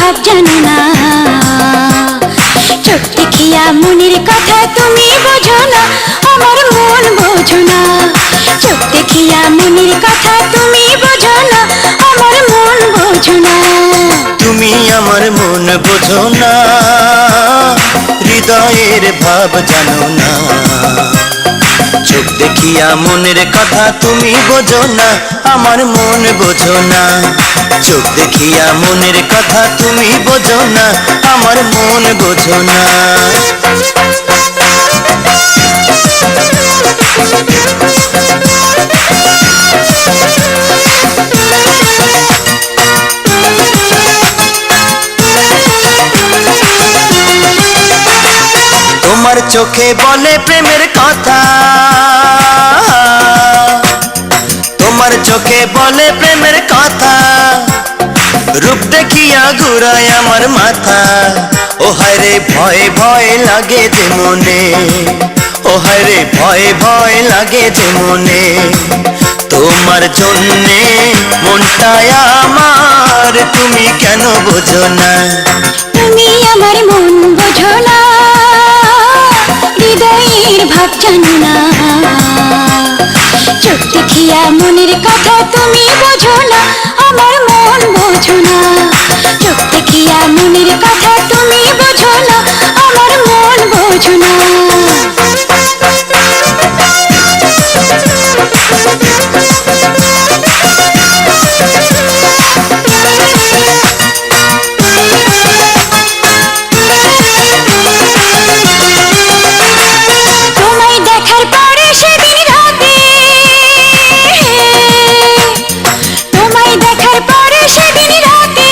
ভাব জানো না। চোখ দেখিয়া মনের কথা তুমি বোঝো না, আমার মন বোঝো না। চোখ দেখিয়া মনের কথা তুমি বোঝো না, আমার মন বোঝো না। তুমি আমার মন বোঝো না, হৃদয়ের ভাব জানো না। চোখ দেখিয়া মনের কথা তুমি বোঝো না, আমার মন বোঝো না। চোখ দেখিয়া মনের কথা তুমি বোঝো না, আমার মন বোঝো না। তোমার চোখে বলে প্রেমের কথা, তোমার চোখে বলে প্রেমের কথা। রূপ দেখিয়া ঘুরায় আমার মাথা, ও হায় রে ভয় ভয় লাগে যে মনে, ও হায় রে ভয় ভয় লাগে যে মনে। তোমার জন্যে মনটায় আমার, তুমি কেন বোঝো না? তুমি আমার মন বোঝো না, হৃদয়ের ভাব জানো না। চোখ দেখিয়া মনের কথা তুমি বোঝো না, আমার মন বোঝো না। চোখ দেখিয়া মনের কথা তুমি বোঝো না, আমার মন বোঝো না। তোমায় দেখার পরে সেদিন রাতে, তোমায় দেখার পরে সেদিন রাতে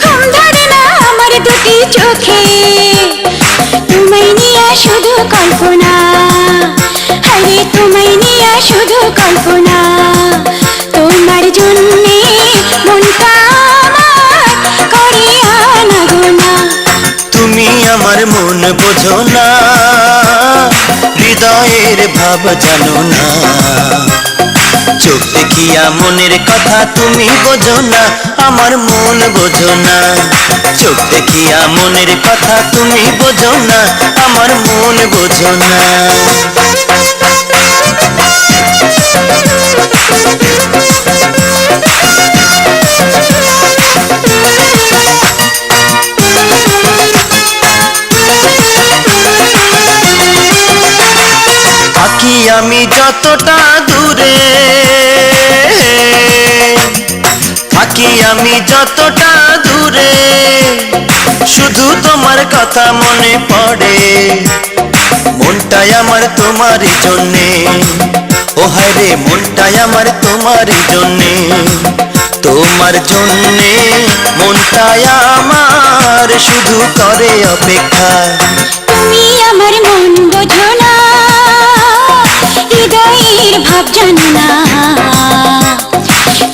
ঘুম ধরে না আমার দুটি চোখে। তোমায় নিয়ে শুধু কল্পনা, আরে তোমায় নিয়ে শুধু কল্পনা। তোমার জন্যে মনটা আমার করে আনাগোনা। তুমি আমার মন বোঝো না, হৃদয়ের ভাব জানো না। চোখ দেখিয়া মনের কথা তুমি বোঝো না, আমার মন বোঝো না। চোখ দেখিয়া মনের কথা তুমি বোঝো না, আমার মন বোঝো না। থাকি আমি যতটা দূরে, থাকি আমি যতটা দূরে, শুধু তোমার কথা মনে পড়ে। মনটাই আমার তোমারই জন্যে, ও হায় রে মনটাই আমার তোমারই জন্যে। তোমার জন্যে মনটাই আমার শুধু করে অপেক্ষা। তুমি আমার মন বোঝো না, হৃদয়ের ভাব জানো না।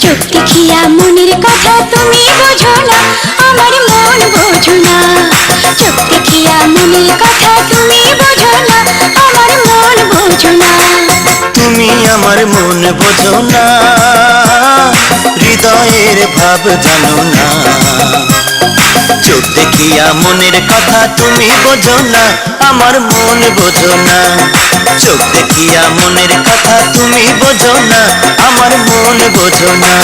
চোখ দেখিয়া মনের কথা তুমি বোঝো না, আমার মন বোঝো না। চোখ দেখিয়া মনের কথা তুমি বোঝো না, আমার মন বোঝো না। তুমি আমার মন বোঝো না, হৃদয়ের ভাব জানো না। চোখ দেখিয়া মনের কথা তুমি বোঝো না, আমার মন বোঝো না। চোখ দেখিয়া মনের কথা তুমি বোঝো না, আমার মন বোঝো না।